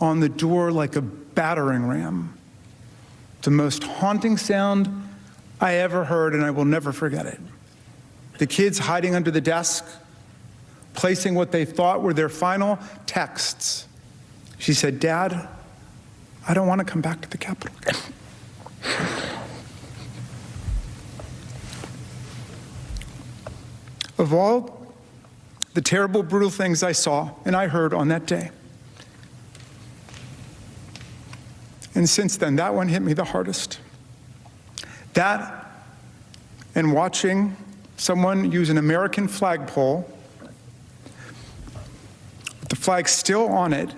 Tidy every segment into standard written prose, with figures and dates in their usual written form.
on the door like a battering ram. The most haunting sound I ever heard, and I will never forget it. The kids hiding under the desk, placing what they thought were their final texts. She said, "Dad, I don't want to come back to the Capitol again." Of all the terrible, brutal things I saw and I heard on that day, and since then, that one hit me the hardest. That and watching someone use an American flagpole with the flag still on it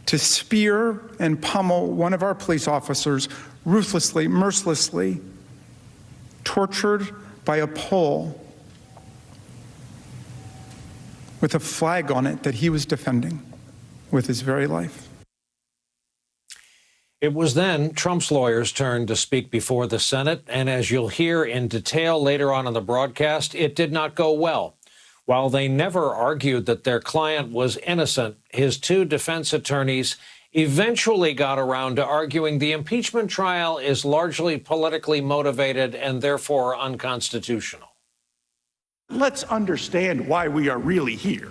to spear and pummel one of our police officers ruthlessly, mercilessly, tortured by a pole with a flag on it that he was defending with his very life. It was then Trump's lawyers' turn to speak before the Senate, and as you'll hear in detail later on in the broadcast, it did not go well. While they never argued that their client was innocent, his two defense attorneys eventually got around to arguing the impeachment trial is largely politically motivated and therefore unconstitutional. Let's understand why we are really here.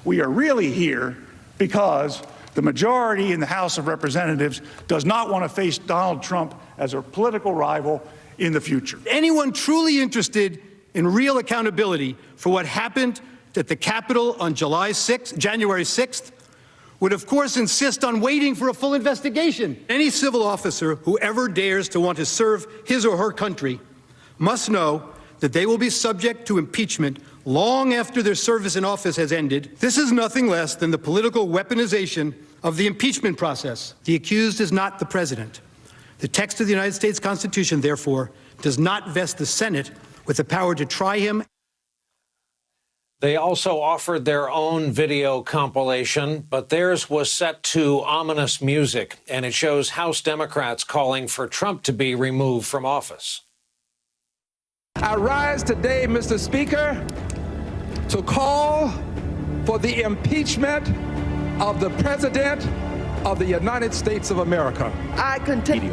We are really here because the majority in the House of Representatives does not want to face Donald Trump as a political rival in the future. Anyone truly interested in real accountability for what happened at the Capitol on January 6th, would of course insist on waiting for a full investigation. Any civil officer who ever dares to want to serve his or her country must know that they will be subject to impeachment long after their service in office has ended. This is nothing less than the political weaponization of the impeachment process. The accused is not the president. The text of the United States Constitution, therefore, does not vest the Senate with the power to try him. They also offered their own video compilation, but theirs was set to ominous music, and it shows House Democrats calling for Trump to be removed from office. I rise today, Mr. Speaker, to call for the impeachment of the President of the United States of America. I continue.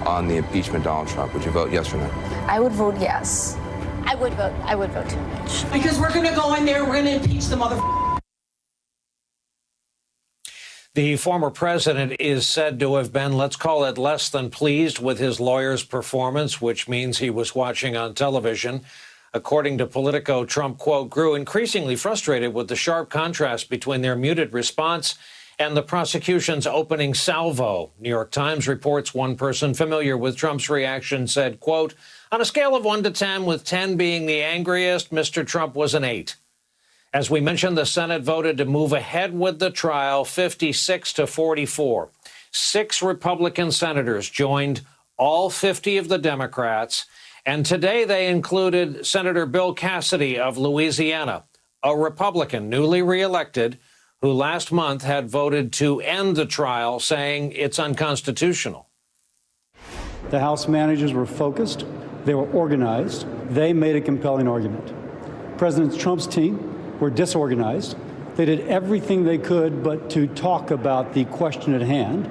On the impeachment of Donald Trump, would you vote yes or no? I would vote yes. I would vote too much. Because we're going to go in there, we're going to impeach the mother. The former president is said to have been, let's call it, less than pleased with his lawyer's performance, which means he was watching on television. According to Politico, Trump, quote, grew increasingly frustrated with the sharp contrast between their muted response and the prosecution's opening salvo. New York Times reports one person familiar with Trump's reaction said, quote, on a scale of 1 to 10, with 10 being the angriest, Mr. Trump was an 8. As we mentioned, the Senate voted to move ahead with the trial 56 to 44. 6 Republican senators joined all 50 of the Democrats. And today they included Senator Bill Cassidy of Louisiana, a Republican newly reelected, who last month had voted to end the trial, saying it's unconstitutional. The House managers were focused. They were organized. They made a compelling argument. President Trump's team were disorganized. They did everything they could but to talk about the question at hand.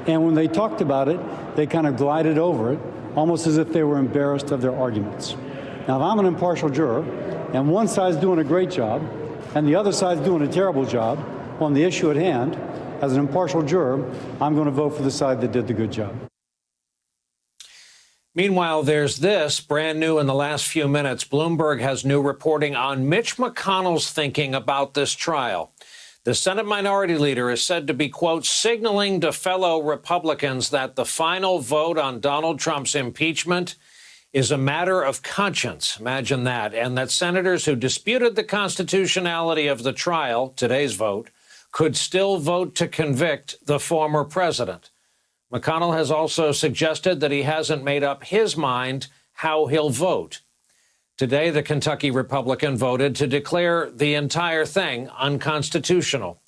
And when they talked about it, they kind of glided over it, almost as if they were embarrassed of their arguments. Now, if I'm an impartial juror, and one side's doing a great job, and the other side's doing a terrible job on the issue at hand, as an impartial juror, I'm going to vote for the side that did the good job. Meanwhile, there's this, brand new in the last few minutes. Bloomberg has new reporting on Mitch McConnell's thinking about this trial. The Senate Minority Leader is said to be, quote, signaling to fellow Republicans that the final vote on Donald Trump's impeachment is a matter of conscience. Imagine that. And that senators who disputed the constitutionality of the trial, today's vote, could still vote to convict the former president. McConnell has also suggested that he hasn't made up his mind how he'll vote. Today, the Kentucky Republican voted to declare the entire thing unconstitutional.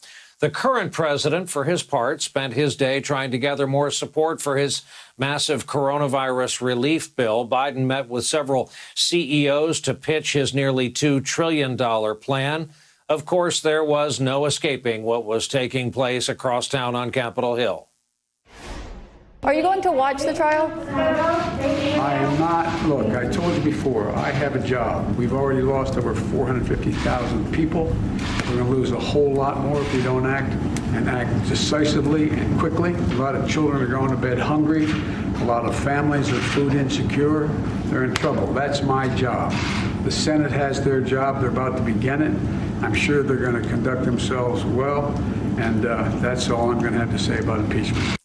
The current president, for his part, spent his day trying to gather more support for his massive coronavirus relief bill. Biden met with several CEOs to pitch his nearly $2 trillion plan. Of course, there was no escaping what was taking place across town on Capitol Hill. Are you going to watch the trial? I am not. Look, I told you before, I have a job. We've already lost over 450,000 people. We're going to lose a whole lot more if we don't act decisively and quickly. A lot of children are going to bed hungry. A lot of families are food insecure. They're in trouble. That's my job. The Senate has their job. They're about to begin it. I'm sure they're going to conduct themselves well. And that's all I'm going to have to say about impeachment.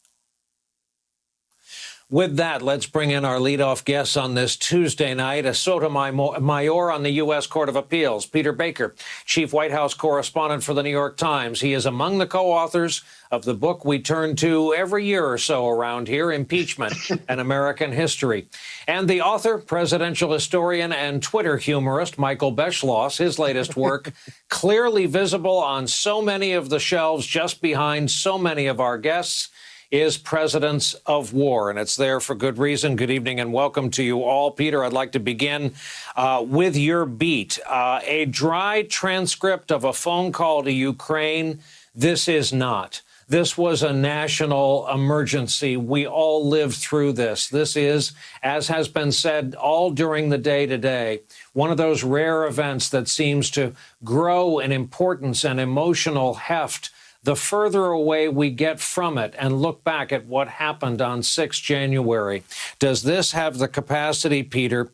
With that, let's bring in our leadoff guest on this Tuesday night, a Sotomayor on the U.S. Court of Appeals, Peter Baker, chief White House correspondent for the New York Times. He is among the co-authors of the book we turn to every year or so around here, Impeachment, An American History. And the author, presidential historian, and Twitter humorist, Michael Beschloss, his latest work, clearly visible on so many of the shelves just behind so many of our guests, is Presidents of War, and it's there for good reason. Good evening and welcome to you all. Peter, I'd like to begin with your beat. A dry transcript of a phone call to Ukraine. This is not. This was a national emergency. We all lived through this. This is, as has been said all during the day today, one of those rare events that seems to grow in importance and emotional heft the further away we get from it and look back at what happened on 6 January. Does this have the capacity, Peter,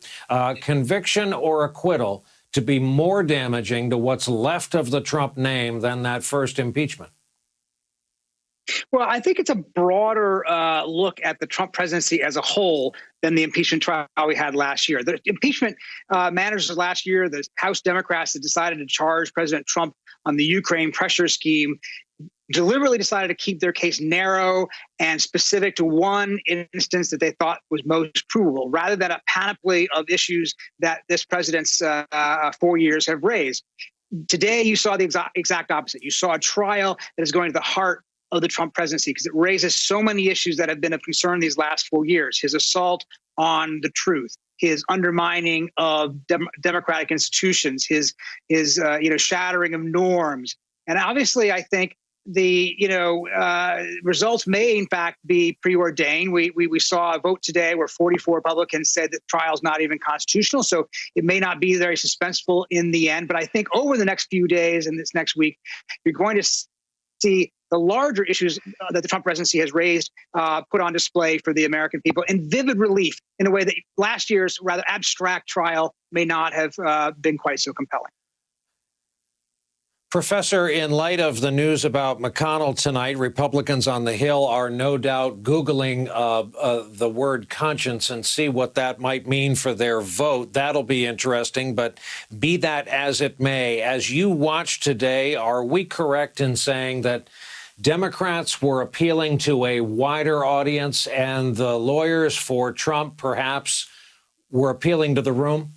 conviction or acquittal, to be more damaging to what's left of the Trump name than that first impeachment? Well, I think it's a broader look at the Trump presidency as a whole than the impeachment trial we had last year. The impeachment managers last year, the House Democrats that decided to charge President Trump on the Ukraine pressure scheme, deliberately decided to keep their case narrow and specific to one instance that they thought was most provable, rather than a panoply of issues that this president's 4 years have raised. Today, you saw the exact opposite. You saw a trial that is going to the heart of the Trump presidency because it raises so many issues that have been of concern these last 4 years. His assault on the truth, his undermining of democratic institutions, his shattering of norms. And obviously, I think the results may in fact be preordained. We saw a vote today where 44 Republicans said that the trial's not even constitutional, so it may not be very suspenseful in the end. But I think over the next few days and this next week, you're going to see the larger issues that the Trump presidency has raised put on display for the American people in vivid relief in a way that last year's rather abstract trial may not have been quite so compelling. Professor, in light of the news about McConnell tonight, Republicans on the Hill are no doubt Googling the word conscience and see what that might mean for their vote. That'll be interesting. But be that as it may, as you watch today, are we correct in saying that Democrats were appealing to a wider audience and the lawyers for Trump perhaps were appealing to the room?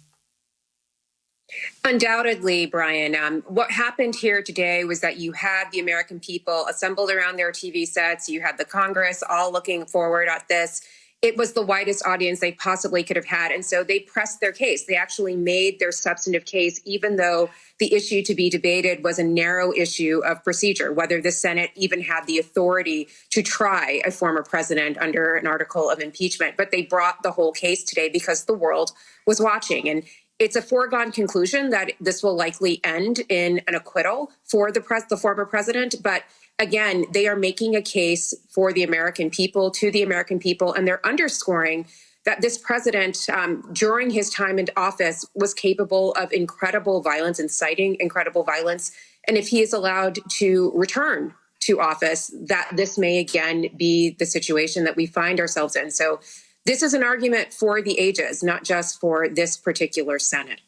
Undoubtedly, Brian. What happened here today was that you had the American people assembled around their TV sets. You had the Congress all looking forward at this. It was the widest audience they possibly could have had. And so they pressed their case. They actually made their substantive case, even though the issue to be debated was a narrow issue of procedure, whether the Senate even had the authority to try a former president under an article of impeachment. But they brought the whole case today because the world was watching. And it's a foregone conclusion that this will likely end in an acquittal for the former president. But again, they are making a case for the American people, to the American people, and they're underscoring that this president, during his time in office, was capable of incredible violence, inciting incredible violence. And if he is allowed to return to office, that this may again be the situation that we find ourselves in. So this is an argument for the ages, not just for this particular Senate.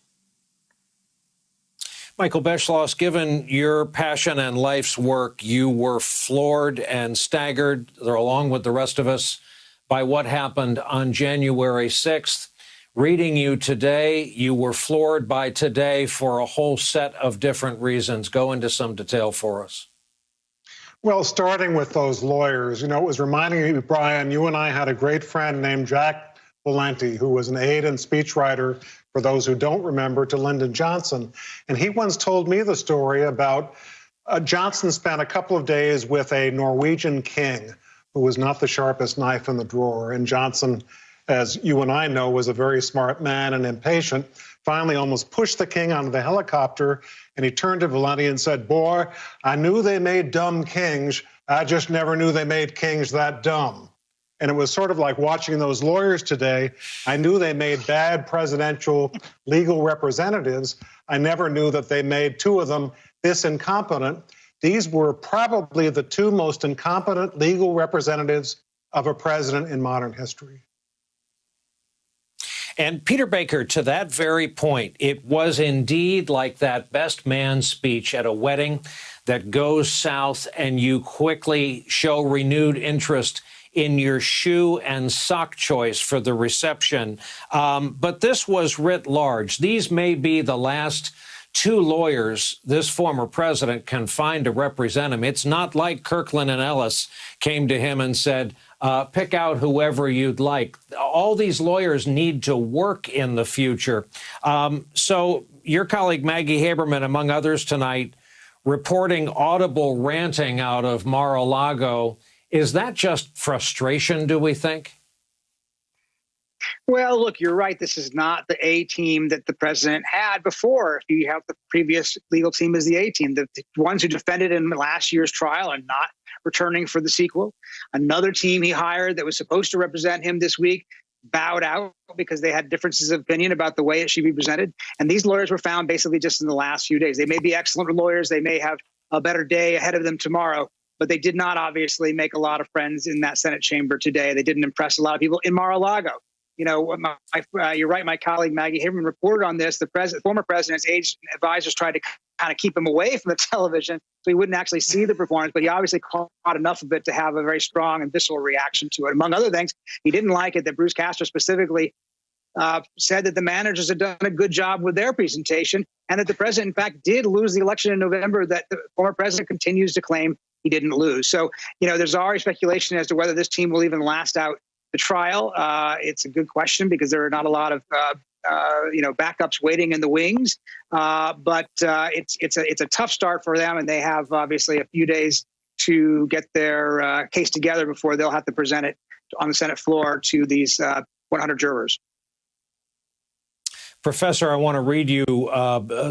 Michael Beschloss, given your passion and life's work, you were floored and staggered, along with the rest of us, by what happened on January 6th. Reading you today, you were floored by today for a whole set of different reasons. Go into some detail for us. Well, starting with those lawyers, it was reminding me, Brian, you and I had a great friend named Jack Valenti, who was an aide and speechwriter for those who don't remember, to Lyndon Johnson. And he once told me the story about Johnson spent a couple of days with a Norwegian king who was not the sharpest knife in the drawer. And Johnson, as you and I know, was a very smart man and impatient, finally almost pushed the king onto the helicopter. And he turned to Valenti and said, "Boy, I knew they made dumb kings. I just never knew they made kings that dumb." And it was sort of like watching those lawyers today. I knew they made bad presidential legal representatives. I never knew that they made two of them this incompetent. These were probably the two most incompetent legal representatives of a president in modern history. And Peter Baker, to that very point, it was indeed like that best man speech at a wedding that goes south and you quickly show renewed interest in your shoe and sock choice for the reception. But this was writ large. These may be the last two lawyers this former president can find to represent him. It's not like Kirkland and Ellis came to him and said, pick out whoever you'd like. All these lawyers need to work in the future. So your colleague Maggie Haberman, among others tonight, reporting audible ranting out of Mar-a-Lago. Is that just frustration, do we think? Well, look, you're right. This is not the A team that the president had before. If you have the previous legal team as the A team, the ones who defended in last year's trial are not returning for the sequel. Another team he hired that was supposed to represent him this week bowed out because they had differences of opinion about the way it should be presented. And these lawyers were found basically just in the last few days. They may be excellent lawyers. They may have a better day ahead of them tomorrow, but they did not obviously make a lot of friends in that Senate chamber today. They didn't impress a lot of people in Mar-a-Lago. You know, you're right. My colleague Maggie Haberman reported on this. The former president's agent advisors tried to kind of keep him away from the television so he wouldn't actually see the performance, but he obviously caught enough of it to have a very strong and visceral reaction to it. Among other things, he didn't like it that Bruce Castro specifically said that the managers had done a good job with their presentation and that the president, in fact, did lose the election in November that the former president continues to claim he didn't lose. So, you know, there's already speculation as to whether this team will even last out the trial. It's a good question because there are not a lot of backups waiting in the wings. But it's a tough start for them, and they have obviously a few days to get their case together before they'll have to present it on the Senate floor to these 100 jurors. Professor, I want to read you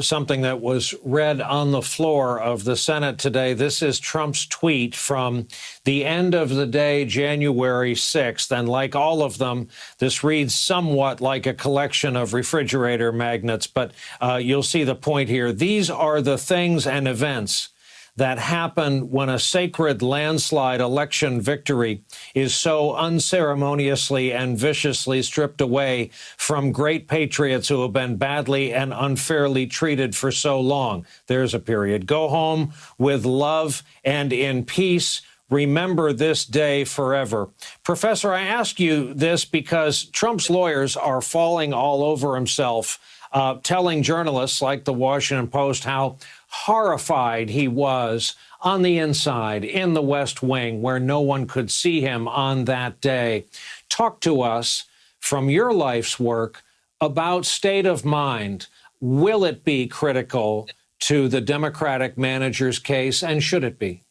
something that was read on the floor of the Senate today. This is Trump's tweet from the end of the day, January 6th. And like all of them, this reads somewhat like a collection of refrigerator magnets. But you'll see the point here. These are the things and events that happen when a sacred landslide election victory is so unceremoniously and viciously stripped away from great patriots who have been badly and unfairly treated for so long. There's a period. Go home with love and in peace. Remember this day forever. Professor, I ask you this because Trump's lawyers are falling all over himself, telling journalists like the Washington Post how horrified he was on the inside in the West Wing where no one could see him on that day. Talk to us from your life's work about state of mind. Will it be critical to the Democratic manager's case, and should it be?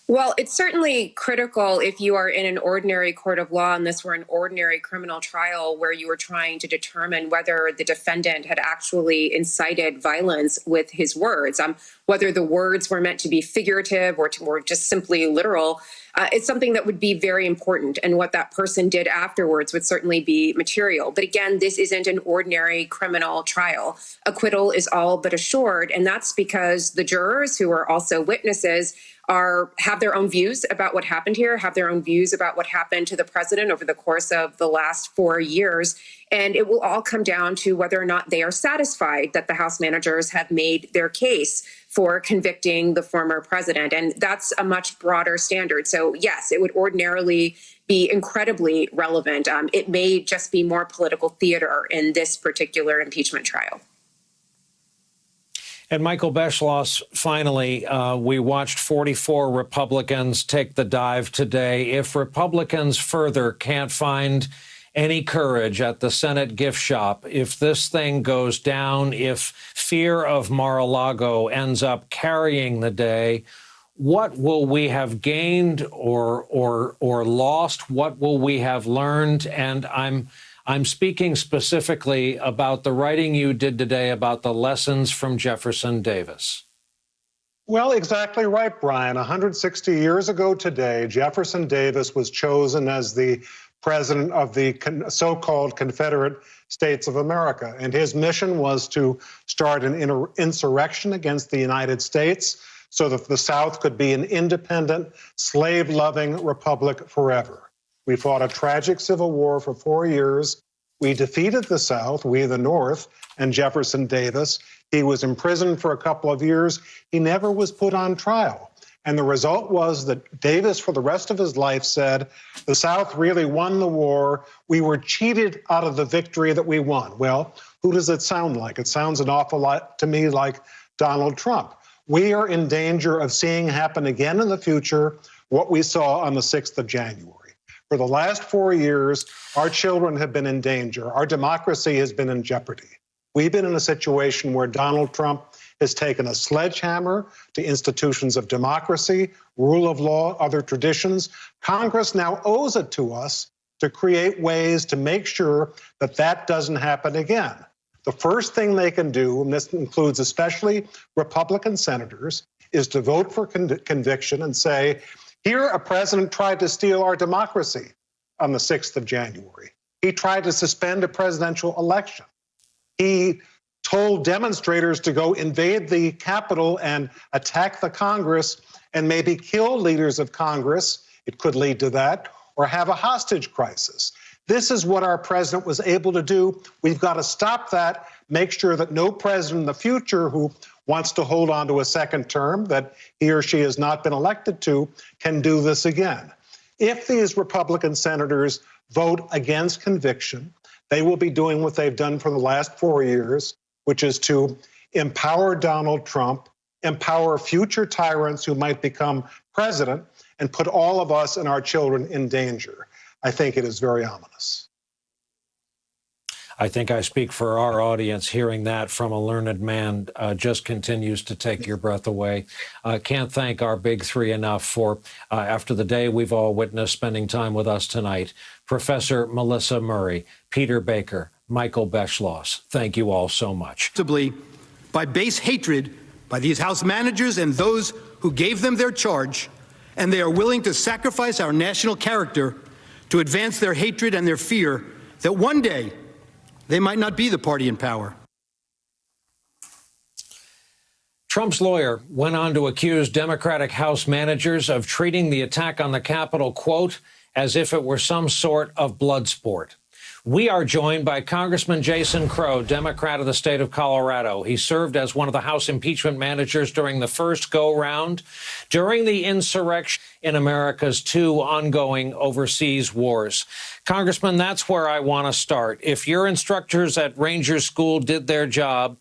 Well, it's certainly critical if you are in an ordinary court of law and this were an ordinary criminal trial where you were trying to determine whether the defendant had actually incited violence with his words, whether the words were meant to be figurative or just simply literal. It's something that would be very important, and what that person did afterwards would certainly be material. But again, this isn't an ordinary criminal trial. Acquittal is all but assured, and that's because the jurors, who are also witnesses, have their own views about what happened here, have their own views about what happened to the president over the course of the last 4 years. And it will all come down to whether or not they are satisfied that the House managers have made their case for convicting the former president. And that's a much broader standard. So, yes, it would ordinarily be incredibly relevant. It may just be more political theater in this particular impeachment trial. And Michael Beschloss, finally, we watched 44 Republicans take the dive today. If Republicans further can't find any courage at the Senate gift shop if this thing goes down, if fear of Mar-a-Lago ends up carrying the day? What will we have gained or lost? What will we have learned? And I'm speaking specifically about the writing you did today about the lessons from Jefferson Davis. Well, exactly right, Brian. 160 years ago today, Jefferson Davis was chosen as the president of the so-called Confederate States of America. And his mission was to start an insurrection against the United States so that the South could be an independent, slave-loving republic forever. We fought a tragic civil war for 4 years. We defeated the South, we the North, and Jefferson Davis. He was imprisoned for a couple of years. He never was put on trial. And the result was that Davis, for the rest of his life, said, the South really won the war. We were cheated out of the victory that we won. Well, who does it sound like? It sounds an awful lot to me like Donald Trump. We are in danger of seeing happen again in the future what we saw on the 6th of January. For the last 4 years, our children have been in danger. Our democracy has been in jeopardy. We've been in a situation where Donald Trump has taken a sledgehammer to institutions of democracy, rule of law, other traditions. Congress now owes it to us to create ways to make sure that that doesn't happen again. The first thing they can do, and this includes especially Republican senators, is to vote for conviction and say, here a president tried to steal our democracy on the 6th of January. He tried to suspend a presidential election. He told demonstrators to go invade the Capitol and attack the Congress and maybe kill leaders of Congress. It could lead to that, or have a hostage crisis. This is what our president was able to do. We've got to stop that, make sure that no president in the future who wants to hold on to a second term that he or she has not been elected to can do this again. If these Republican senators vote against conviction, they will be doing what they've done for the last 4 years, which is to empower Donald Trump, empower future tyrants who might become president, and put all of us and our children in danger. I think it is very ominous. I think I speak for our audience. Hearing that from a learned man just continues to take your breath away. Can't thank our big three enough for, after the day we've all witnessed, spending time with us tonight. Professor Melissa Murray, Peter Baker, Michael Beschloss, thank you all so much. By base hatred by these House managers and those who gave them their charge, and they are willing to sacrifice our national character to advance their hatred and their fear that one day they might not be the party in power. Trump's lawyer went on to accuse Democratic House managers of treating the attack on the Capitol, quote, as if it were some sort of blood sport. We are joined by Congressman Jason Crow, Democrat of the state of Colorado. He served as one of the House impeachment managers during the first go-round, during the insurrection in America's two ongoing overseas wars. Congressman, that's where I want to start. If your instructors at Ranger School did their job,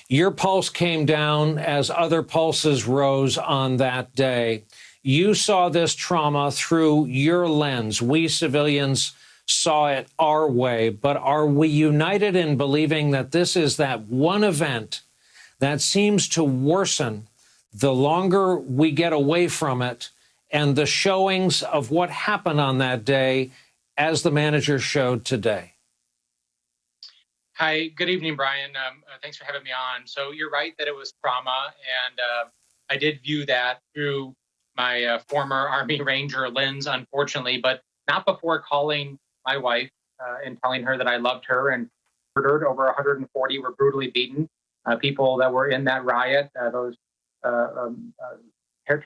your pulse came down as other pulses rose on that day. You saw this trauma through your lens. We civilians saw it our way, but are we united in believing that this is that one event that seems to worsen the longer we get away from it, and the showings of what happened on that day as the manager showed today? Hi, good evening, Brian. Thanks for having me on. So you're right that it was trauma, and I did view that through my former Army Ranger lens, unfortunately, but not before calling my wife and telling her that I loved her and murdered. Over 140 were brutally beaten. People that were in that riot, those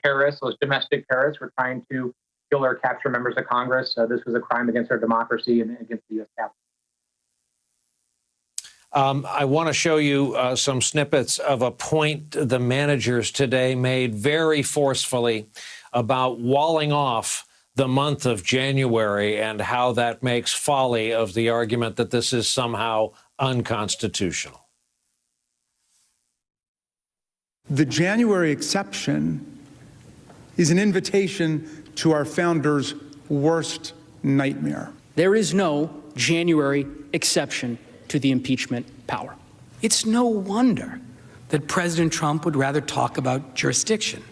terrorists, those domestic terrorists, were trying to kill or capture members of Congress. This was a crime against our democracy and against the U.S. Capitol. I want to show you some snippets of a point the managers today made very forcefully about walling off the month of January and how that makes folly of the argument that this is somehow unconstitutional. The January exception is an invitation to our founders' worst nightmare. There is no January exception to the impeachment power. It's no wonder that President Trump would rather talk about jurisdiction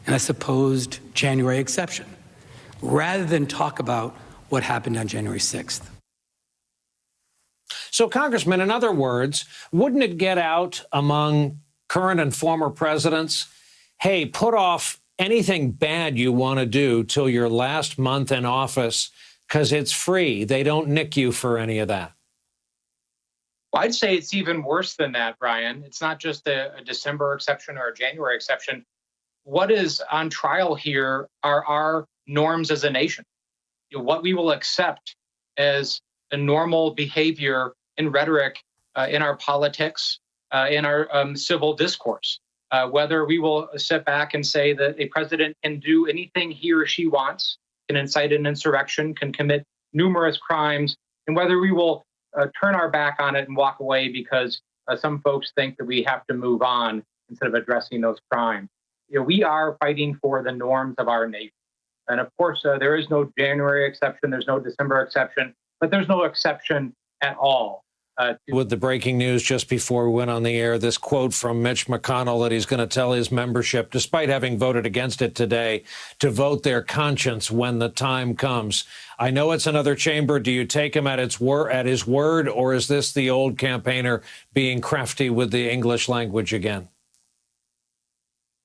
and a supposed January exception rather than talk about what happened on January 6th. So, Congressman, in other words, wouldn't it get out among current and former presidents, hey, put off anything bad you want to do till your last month in office because it's free. They don't nick you for any of that. Well, I'd say it's even worse than that, Brian. It's not just a December exception or a January exception. What is on trial here are our norms as a nation. What we will accept as a normal behavior in rhetoric, in our politics, in our civil discourse. Whether we will sit back and say that a president can do anything he or she wants, can incite an insurrection, can commit numerous crimes, and whether we will turn our back on it and walk away because some folks think that we have to move on instead of addressing those crimes. We are fighting for the norms of our nation. And of course, there is no January exception, there's no December exception, but there's no exception at all. With the breaking news just before we went on the air, this quote from Mitch McConnell that he's going to tell his membership, despite having voted against it today, to vote their conscience when the time comes. I know it's another chamber. Do you take him at his word, or is this the old campaigner being crafty with the English language again?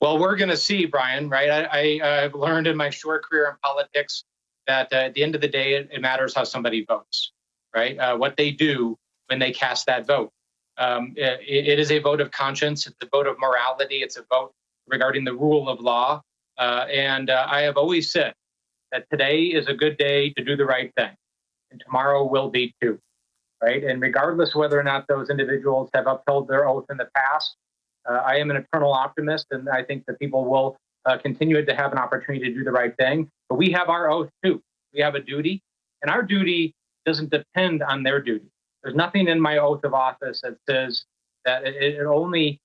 Well, we're going to see, Brian, right? I've learned in my short career in politics that at the end of the day, it matters how somebody votes, right? What they do when they cast that vote. It is a vote of conscience. It's a vote of morality. It's a vote regarding the rule of law. And I have always said that today is a good day to do the right thing. And tomorrow will be too, right? And regardless whether or not those individuals have upheld their oath in the past, I am an eternal optimist, and I think that people will continue to have an opportunity to do the right thing. But we have our oath too. We have a duty, and our duty doesn't depend on their duty. There's nothing in my oath of office that says that it only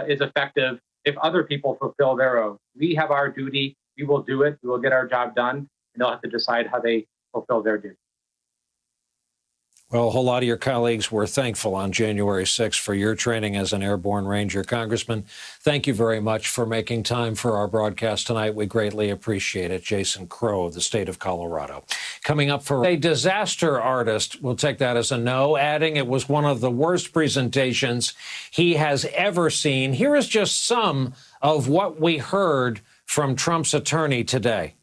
is effective if other people fulfill their oath. We have our duty. We will do it. We will get our job done, and they'll have to decide how they fulfill their duty. Well, a whole lot of your colleagues were thankful on January 6th for your training as an airborne ranger. Congressman, thank you very much for making time for our broadcast tonight. We greatly appreciate it. Jason Crow of the state of Colorado. Coming up for a disaster artist, we'll take that as a no, adding it was one of the worst presentations he has ever seen. Here is just some of what we heard from Trump's attorney today.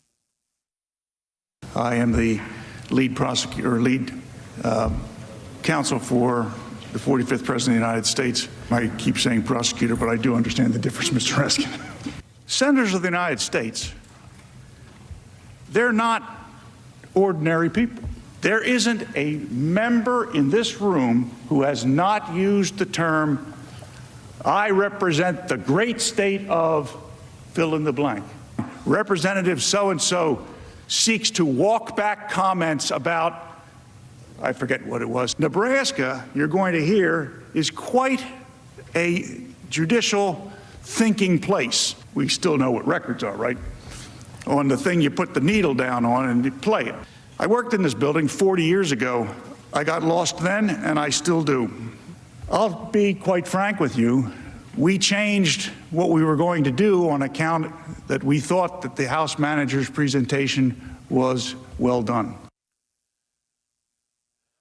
I am the lead prosecutor, counsel for the 45th President of the United States. I keep saying prosecutor, but I do understand the difference, Mr. Reskin. Senators of the United States, they're not ordinary people. There isn't a member in this room who has not used the term, I represent the great state of fill in the blank. Representative so-and-so seeks to walk back comments about, I forget what it was. Nebraska, you're going to hear, is quite a judicial thinking place. We still know what records are, right? On the thing you put the needle down on and you play it. I worked in this building 40 years ago. I got lost then, and I still do. I'll be quite frank with you. We changed what we were going to do on account that we thought that the House manager's presentation was well done.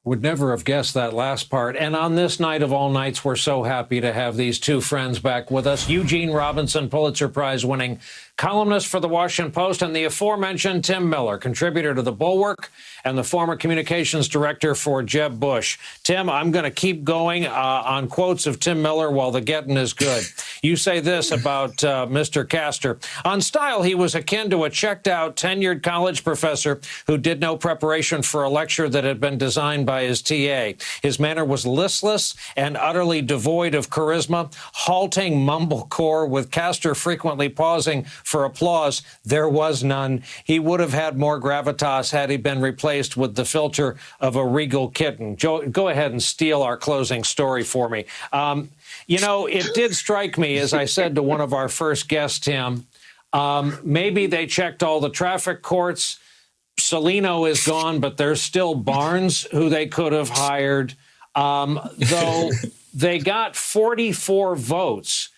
Would never have guessed that last part. And on this night of all nights, we're so happy to have these two friends back with us. Eugene Robinson, Pulitzer Prize winning columnist for the Washington Post, and the aforementioned Tim Miller, contributor to The Bulwark and the former communications director for Jeb Bush. Tim, I'm going to keep going on quotes of Tim Miller while the getting is good. You say this about Mr. Castor. On style, he was akin to a checked-out, tenured college professor who did no preparation for a lecture that had been designed by his TA. His manner was listless and utterly devoid of charisma, halting mumblecore, with Castor frequently pausing for applause. There was none. He would have had more gravitas had he been replaced with the filter of a regal kitten. Joe, go ahead and steal our closing story for me. You know, it did strike me, as I said to one of our first guests, Tim, maybe they checked all the traffic courts. Salino is gone, but there's still Barnes, who they could have hired, though they got 44 votes.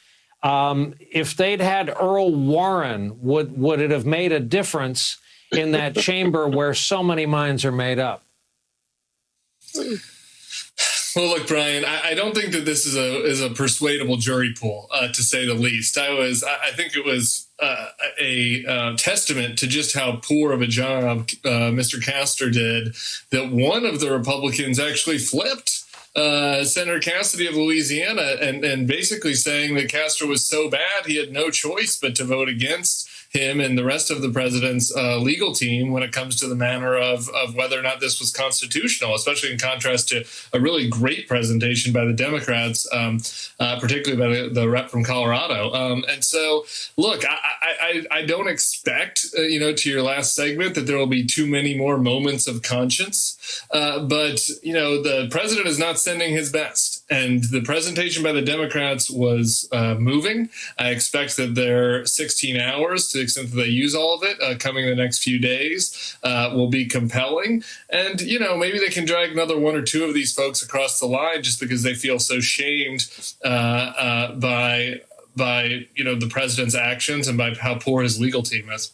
If they'd had Earl Warren, would it have made a difference in that chamber where so many minds are made up? Well, look, Brian, I don't think that this is a persuadable jury pool, to say the least. I think it was a testament to just how poor of a job Mr. Castor did that one of the Republicans actually flipped Senator Cassidy of Louisiana and basically saying that Castor was so bad he had no choice but to vote against him and the rest of the president's legal team when it comes to the manner of whether or not this was constitutional, especially in contrast to a really great presentation by the Democrats, particularly by the rep from Colorado. And so, look, I don't expect, to your last segment, that there will be too many more moments of conscience. But, the president is not sending his best. And the presentation by the Democrats was moving. I expect that their 16 hours, to the extent that they use all of it, coming in the next few days, will be compelling. And, maybe they can drag another one or two of these folks across the line just because they feel so shamed by the president's actions and by how poor his legal team is.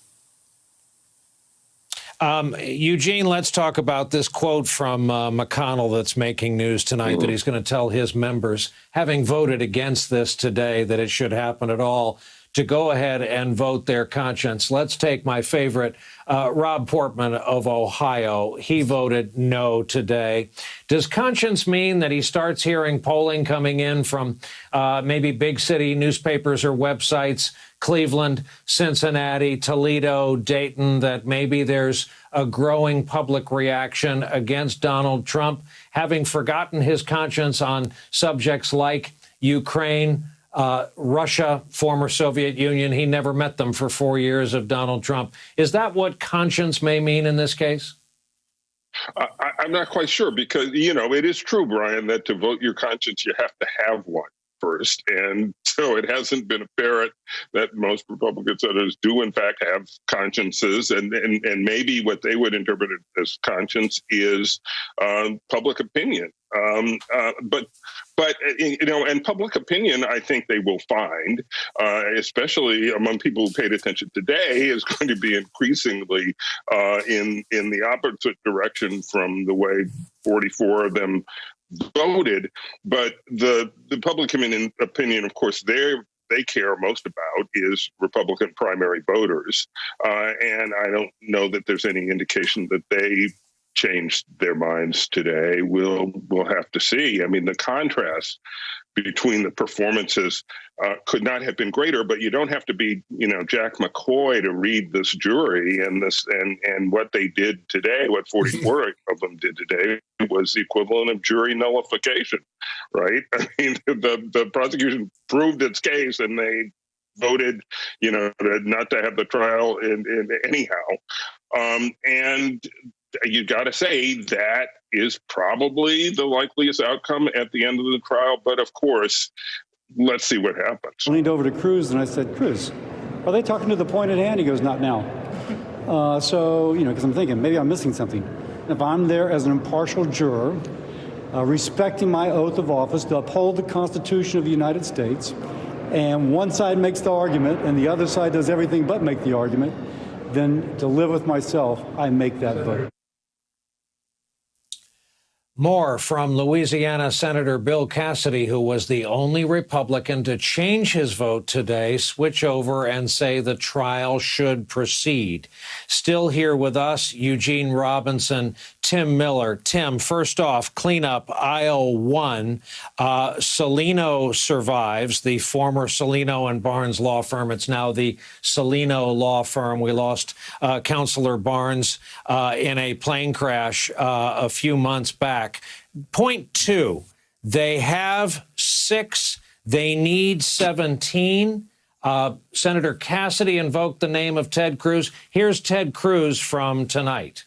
Eugene, let's talk about this quote from McConnell that's making news tonight, that he's going to tell his members, having voted against this today, that it should happen at all, to go ahead and vote their conscience. Let's take my favorite, Rob Portman of Ohio. He voted no today. Does conscience mean that he starts hearing polling coming in from maybe big city newspapers or websites, Cleveland, Cincinnati, Toledo, Dayton, that maybe there's a growing public reaction against Donald Trump, having forgotten his conscience on subjects like Ukraine, Russia, former Soviet Union? He never met them for 4 years of Donald Trump. Is that what conscience may mean in this case? I'm not quite sure because, it is true, Brian, that to vote your conscience, you have to have one first. And so it hasn't been apparent that most Republican senators do, in fact, have consciences. And maybe what they would interpret as conscience is public opinion. But and public opinion, I think they will find, especially among people who paid attention today, is going to be increasingly in the opposite direction from the way 44 of them voted. But the public opinion, of course, they care most about is Republican primary voters. And I don't know that there's any indication that they changed their minds today. We'll have to see. I mean, the contrast between the performances could not have been greater, but you don't have to be, Jack McCoy to read this jury and what they did today, what 44 of them did today was the equivalent of jury nullification, right? I mean, the prosecution proved its case and they voted, not to have the trial in anyhow. And you got to say that is probably the likeliest outcome at the end of the trial. But of course, let's see what happens. I leaned over to Cruz and I said, Cruz, are they talking to the point at hand? He goes, not now. Because I'm thinking maybe I'm missing something. If I'm there as an impartial juror, respecting my oath of office to uphold the Constitution of the United States, and one side makes the argument and the other side does everything but make the argument, then to live with myself, I make that vote. More from Louisiana Senator Bill Cassidy, who was the only Republican to change his vote today, switch over and say the trial should proceed. Still here with us, Eugene Robinson, Tim Miller. Tim, first off, clean up aisle one. Salino survives, the former Salino and Barnes law firm. It's now the Salino law firm. We lost Counselor Barnes in a plane crash a few months back. Point two, they have 6, they need 17. Senator Cassidy invoked the name of Ted Cruz. Here's Ted Cruz from tonight.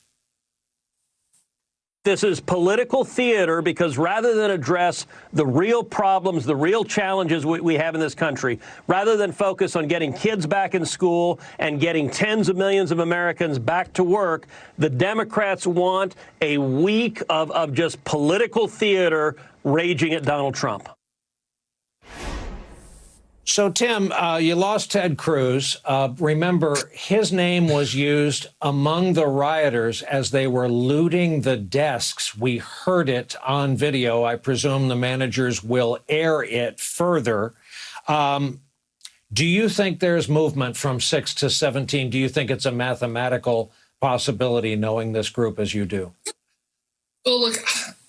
This is political theater because rather than address the real problems, the real challenges we have in this country, rather than focus on getting kids back in school and getting tens of millions of Americans back to work, the Democrats want a week of just political theater raging at Donald Trump. So, Tim, you lost Ted Cruz. Remember, his name was used among the rioters as they were looting the desks. We heard it on video. I presume the managers will air it further. Do you think there's movement from 6 to 17? Do you think it's a mathematical possibility, knowing this group as you do? Well, look,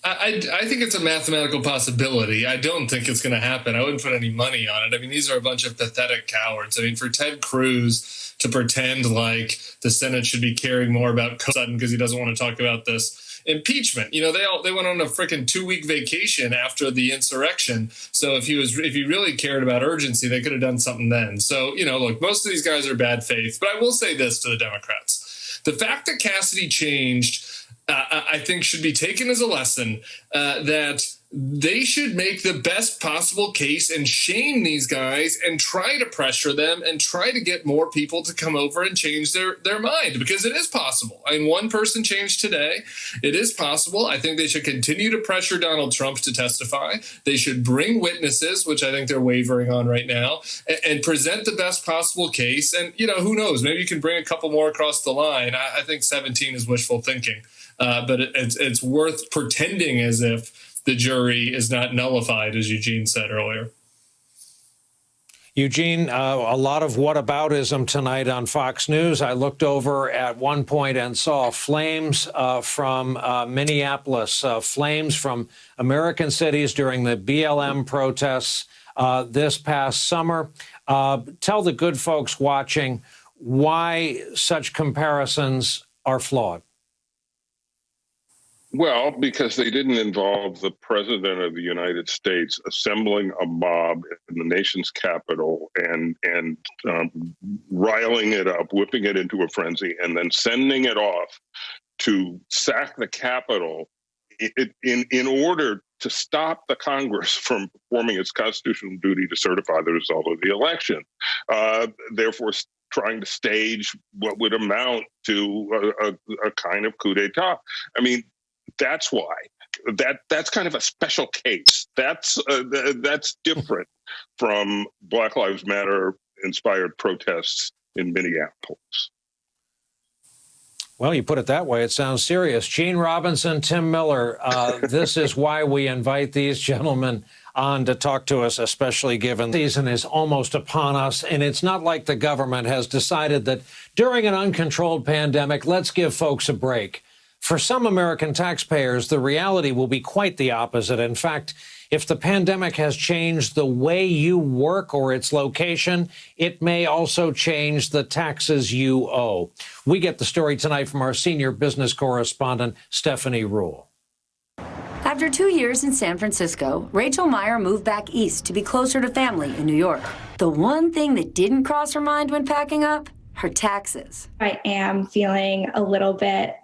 I think it's a mathematical possibility. I don't think it's going to happen. I wouldn't put any money on it. I mean, these are a bunch of pathetic cowards. I mean, for Ted Cruz to pretend like the Senate should be caring more about sudden because he doesn't want to talk about this impeachment. You know, they went on a freaking 2-week vacation after the insurrection. So if he really cared about urgency, they could have done something then. So, you know, look, most of these guys are bad faith. But I will say this to the Democrats. The fact that Cassidy changed, I think, should be taken as a lesson that they should make the best possible case and shame these guys and try to pressure them and try to get more people to come over and change their mind, because it is possible. I mean, one person changed today. It is possible. I think they should continue to pressure Donald Trump to testify. They should bring witnesses, which I think they're wavering on right now, and present the best possible case. And, you know, who knows? Maybe you can bring a couple more across the line. I think 17 is wishful thinking. But it's worth pretending as if the jury is not nullified, as Eugene said earlier. Eugene, a lot of whataboutism tonight on Fox News. I looked over at one point and saw flames from Minneapolis, flames from American cities during the BLM protests this past summer. Tell the good folks watching why such comparisons are flawed. Well, because they didn't involve the president of the United States assembling a mob in the nation's capital and riling it up, whipping it into a frenzy, and then sending it off to sack the Capitol in order to stop the Congress from performing its constitutional duty to certify the result of the election. Therefore, trying to stage what would amount to a kind of coup d'etat. I mean, that's why. That's kind of a special case. That's different from Black Lives Matter inspired protests in Minneapolis. Well, you put it that way, it sounds serious. Gene Robinson, Tim Miller, this is why we invite these gentlemen on to talk to us, especially given the season is almost upon us. And it's not like the government has decided that during an uncontrolled pandemic, let's give folks a break. For some American taxpayers, the reality will be quite the opposite. In fact, if the pandemic has changed the way you work or its location, it may also change the taxes you owe. We get the story tonight from our senior business correspondent, Stephanie Rule. After 2 years in San Francisco, Rachel Meyer moved back east to be closer to family in New York. The one thing that didn't cross her mind when packing up? Her taxes. I am feeling a little bit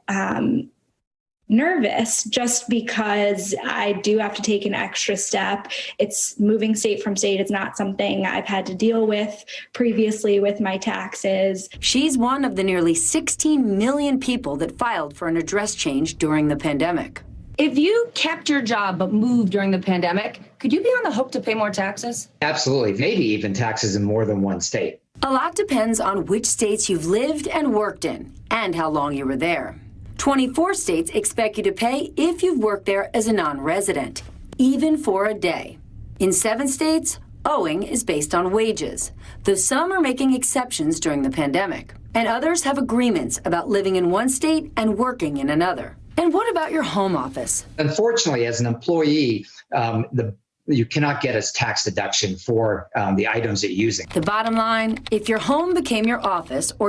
nervous just because I do have to take an extra step. It's moving state from state. It's not something I've had to deal with previously with my taxes. She's one of the nearly 16 million people that filed for an address change during the pandemic. If you kept your job but moved during the pandemic, could you be on the hook to pay more taxes? Absolutely, maybe even taxes in more than one state. A lot depends on which states you've lived and worked in and how long you were there. 24 states expect you to pay if you've worked there as a non-resident, even for a day. In 7 states, owing is based on wages, though some are making exceptions during the pandemic, and others have agreements about living in one state and working in another. And what about your home office? Unfortunately, as an employee, you cannot get a tax deduction for the items that you're using. The bottom line, if your home became your office or